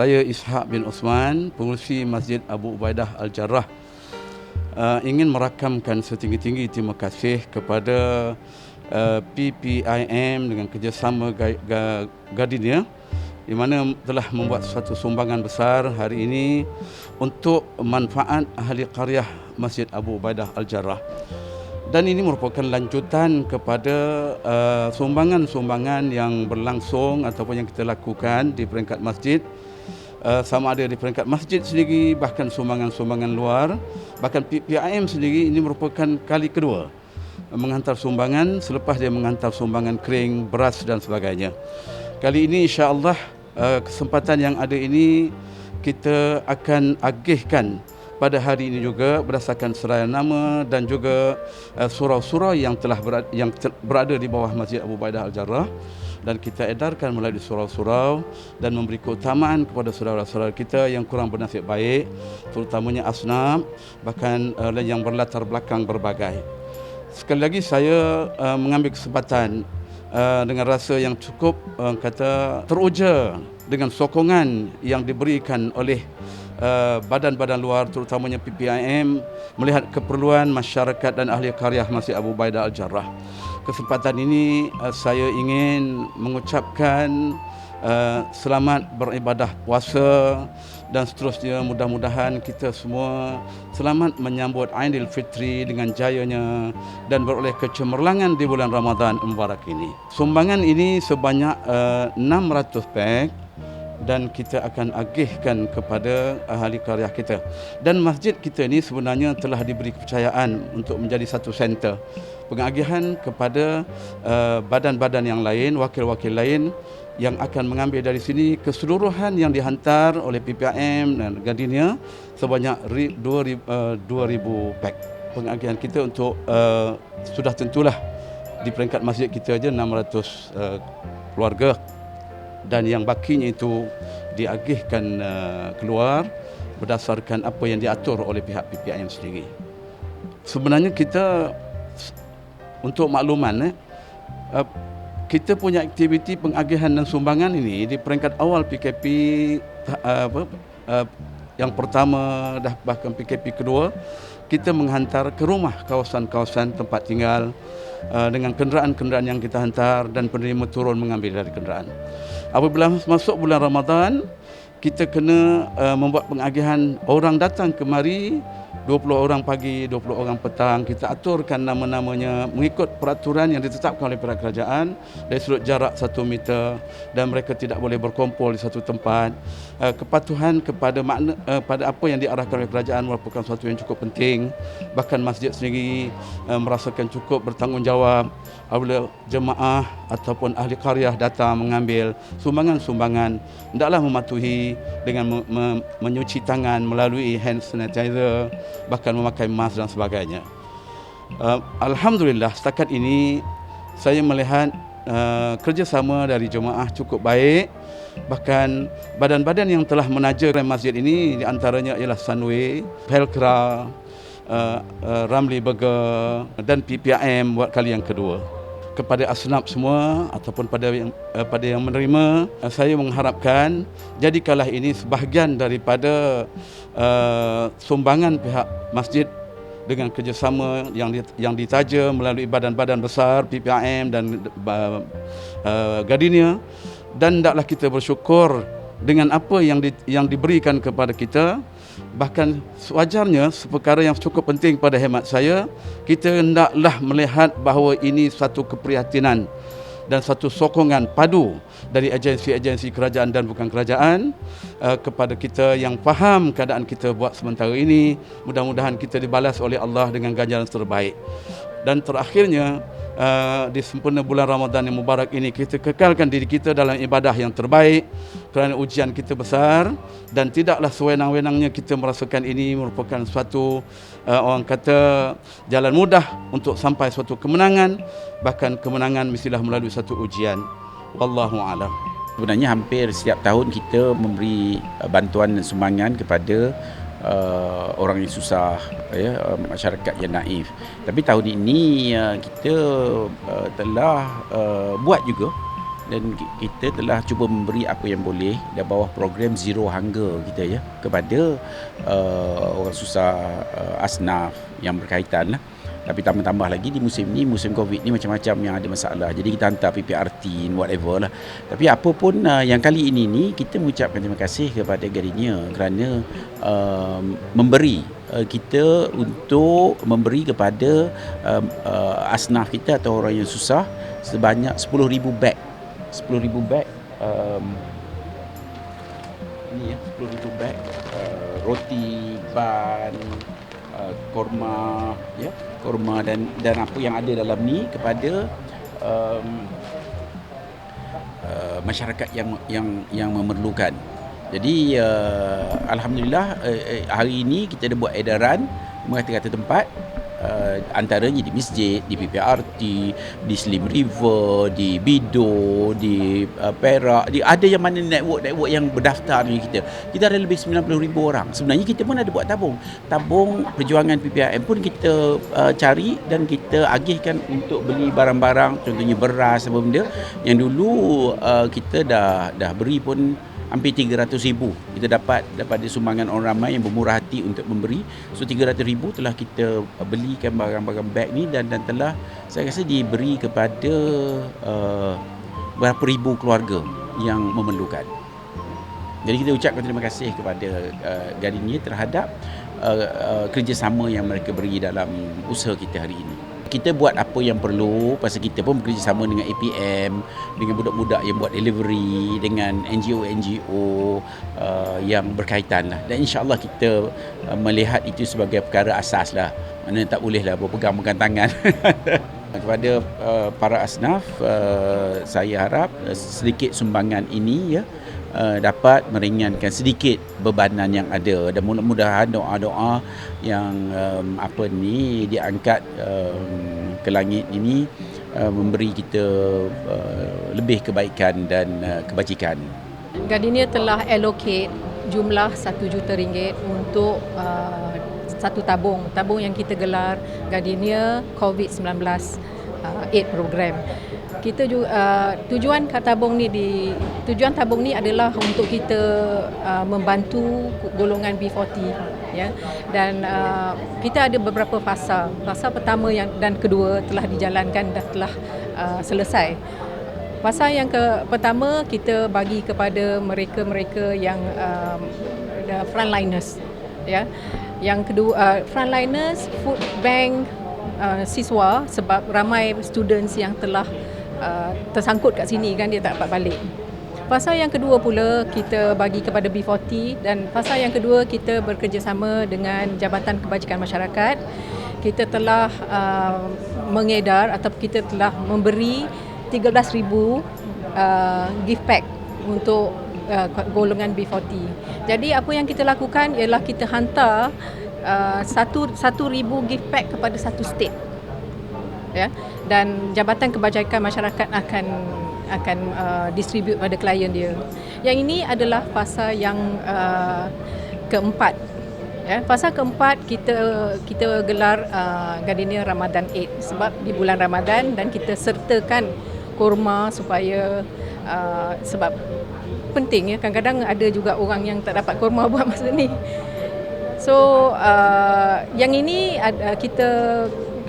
Saya Ishaq bin Osman, pengurusi Masjid Abu Ubaidah Al-Jarrah, ingin merakamkan setinggi-tinggi terima kasih kepada PPIM dengan kerjasama Gardenia, di mana telah membuat satu sumbangan besar hari ini untuk manfaat ahli qaryah Masjid Abu Ubaidah Al-Jarrah. Dan ini merupakan lanjutan kepada sumbangan-sumbangan yang berlangsung ataupun yang kita lakukan di peringkat masjid, sama ada di peringkat masjid sendiri, bahkan sumbangan-sumbangan luar. Bahkan PPIM sendiri ini merupakan kali kedua menghantar sumbangan selepas dia menghantar sumbangan kering, beras dan sebagainya. Kali ini insya-Allah kesempatan yang ada ini kita akan agihkan pada hari ini juga berdasarkan seraya nama dan juga surau-surau yang telah berada di bawah Masjid Abu Ubaidah Al-Jarrah, dan kita edarkan melalui surau-surau dan memberi keutamaan kepada saudara-saudara kita yang kurang bernasib baik, terutamanya asnaf, bahkan yang berlatar belakang berbagai. Sekali lagi saya mengambil kesempatan dengan rasa yang cukup teruja dengan sokongan yang diberikan oleh badan-badan luar, terutamanya PPIM, melihat keperluan masyarakat dan ahli qaryah Masjid Abu Ubaidah Al-Jarrah. Kesempatan ini saya ingin mengucapkan selamat beribadah puasa dan seterusnya. Mudah-mudahan kita semua selamat menyambut Aidil Fitri dengan jayanya dan beroleh kecemerlangan di bulan Ramadan Mubarak ini. Sumbangan ini sebanyak 600 beg dan kita akan agihkan kepada ahli qaryah kita. Dan masjid kita ini sebenarnya telah diberi kepercayaan untuk menjadi satu center pengagihan kepada badan-badan yang lain, wakil-wakil lain yang akan mengambil dari sini keseluruhan yang dihantar oleh PPIM dan Gardenia sebanyak 2,000 beg. Pengagihan kita untuk sudah tentulah di peringkat masjid kita aja 600 keluarga, dan yang bakinya itu diagihkan keluar berdasarkan apa yang diatur oleh pihak PPIM sendiri. Sebenarnya kita, untuk makluman, kita punya aktiviti pengagihan dan sumbangan ini di peringkat awal PKP yang pertama, dah bahkan PKP kedua, kita menghantar ke rumah kawasan-kawasan tempat tinggal dengan kenderaan-kenderaan yang kita hantar, dan penerima turun mengambil dari kenderaan. Apabila masuk bulan Ramadan, kita kena membuat pengagihan, orang datang kemari 20 orang pagi, 20 orang petang. Kita aturkan nama-namanya mengikut peraturan yang ditetapkan oleh pihak kerajaan dari sudut jarak 1 meter, dan mereka tidak boleh berkumpul di satu tempat. Kepatuhan kepada pada apa yang diarahkan oleh kerajaan merupakan sesuatu yang cukup penting. Bahkan masjid sendiri merasakan cukup bertanggungjawab apabila jemaah ataupun ahli qaryah datang mengambil sumbangan-sumbangan, hendaklah mematuhi dengan mencuci tangan melalui hand sanitizer, bahkan memakai mask dan sebagainya. Alhamdulillah, setakat ini saya melihat kerjasama dari jemaah cukup baik. Bahkan badan-badan yang telah menaja masjid ini, di antaranya ialah Sunway, Pelkra, Ramli Burger dan PPIM buat kali yang kedua. Kepada asnaf semua ataupun pada yang menerima, saya mengharapkan jadikanlah ini sebahagian daripada sumbangan pihak masjid dengan kerjasama yang ditaja melalui badan-badan besar PPIM dan Gardenia, dan hendaklah kita bersyukur dengan apa yang diberikan kepada kita. Bahkan sewajarnya, perkara yang cukup penting pada hemat saya, kita hendaklah melihat bahawa ini satu keprihatinan dan satu sokongan padu dari agensi-agensi kerajaan dan bukan kerajaan kepada kita yang faham keadaan kita buat sementara ini. Mudah-mudahan kita dibalas oleh Allah dengan ganjaran terbaik. Dan terakhirnya, di sempurna bulan Ramadan yang mubarak ini, kita kekalkan diri kita dalam ibadah yang terbaik, kerana ujian kita besar dan tidaklah sewenang-wenangnya kita merasakan ini merupakan suatu orang kata jalan mudah untuk sampai suatu kemenangan. Bahkan kemenangan mestilah melalui satu ujian. Wallahu a'lam. Sebenarnya hampir setiap tahun kita memberi bantuan dan sumbangan kepada orang yang susah, masyarakat yang naif. Tapi tahun ini kita telah buat juga dan kita telah cuba memberi apa yang boleh di bawah program Zero Hunger kita ya kepada orang susah, asnaf yang berkaitan lah. Tapi tambah lagi di musim ni, musim Covid ni macam-macam yang ada masalah. Jadi kita hantar PPRT whatever lah. Tapi apa pun yang kali ini ni kita mengucapkan terima kasih kepada Gardenia kerana memberi kita untuk memberi kepada asnaf kita atau orang yang susah sebanyak 10,000 beg. 10,000 beg ni ya, 10,000 beg roti, ban, korma ya, korma dan apa yang ada dalam ni kepada masyarakat yang memerlukan. Jadi alhamdulillah hari ini kita ada buat edaran mengata-kata tempat, antaranya di masjid, di PPRT, di Slim River, di Bido, di Perak, ada yang mana network yang berdaftar dengan kita. Kita ada lebih 90,000 orang. Sebenarnya kita pun ada buat tabung perjuangan PPIM pun kita cari dan kita agihkan untuk beli barang-barang, contohnya beras apa benda yang dulu kita dah beri pun hampir 300,000 kita dapat daripada sumbangan orang ramai yang bermurah hati untuk memberi. So 300,000 telah kita belikan barang-barang beg ni dan telah saya rasa diberi kepada berapa ribu keluarga yang memerlukan. Jadi kita ucapkan terima kasih kepada Gardenia terhadap kerjasama yang mereka beri dalam usaha kita hari ini. Kita buat apa yang perlu, pasal kita pun bekerjasama dengan APM, dengan budak-budak yang buat delivery, dengan NGO-NGO yang berkaitan lah. Dan insyaAllah kita melihat itu sebagai perkara asas lah. Mana tak boleh lah berpegang-pegang tangan. Kepada para asnaf, saya harap sedikit sumbangan ini ya dapat meringankan sedikit bebanan yang ada, dan mudah-mudahan doa-doa yang diangkat ke langit ini memberi kita lebih kebaikan dan kebajikan. Gardenia telah allocate jumlah RM1 juta untuk satu tabung yang kita gelar Gardenia COVID-19 Aid Program. Kita juga tujuan tabung ni adalah untuk kita membantu golongan B40 ya, dan kita ada beberapa fasa. Fasa pertama dan kedua telah dijalankan dan telah selesai. Fasa yang pertama kita bagi kepada mereka-mereka yang frontliners ya. Yang kedua frontliners, food bank, siswa, sebab ramai students yang telah tersangkut kat sini kan, dia tak dapat balik. Fasa yang kedua pula kita bagi kepada B40, dan fasa yang kedua kita bekerjasama dengan Jabatan Kebajikan Masyarakat. Kita telah mengedar atau kita telah memberi 13,000 gift pack untuk golongan B40. Jadi apa yang kita lakukan ialah kita hantar 1,000 gift pack kepada satu state. Ya, dan Jabatan Kebajikan Masyarakat akan distribute pada klien dia. Yang ini adalah fasa yang keempat. Ya, fasa keempat kita gelar Gardenia Ramadan Aid sebab di bulan Ramadan, dan kita sertakan kurma supaya sebab penting ya, kadang-kadang ada juga orang yang tak dapat kurma buat masa ni. So yang ini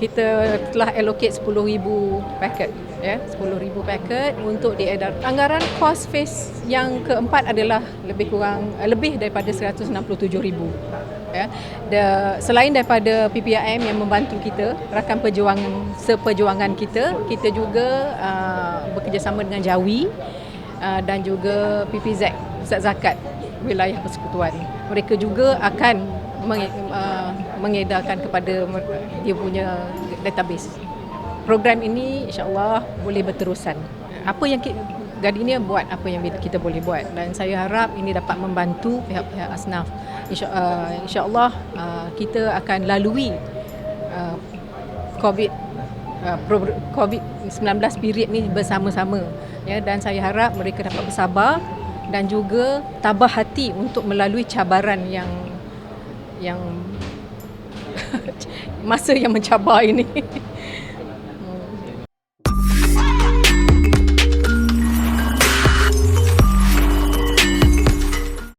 kita telah allocate 10,000 paket ya, 10,000 paket untuk diedar. Anggaran kos phase yang keempat adalah lebih daripada 167,000 ya. Selain daripada PPIM yang membantu kita, rakan seperjuangan kita juga bekerjasama dengan Jawi dan juga PPZ, Pusat Zakat Wilayah Persekutuan. Mereka juga akan mengedarkan kepada dia punya database. Program ini insya-Allah boleh berterusan. Apa yang Gardenia buat, apa yang kita boleh buat, dan saya harap ini dapat membantu pihak-pihak asnaf. Insya-Allah kita akan lalui COVID-19 period ni bersama-sama ya, dan saya harap mereka dapat bersabar dan juga tabah hati untuk melalui cabaran yang masa yang mencabar ini.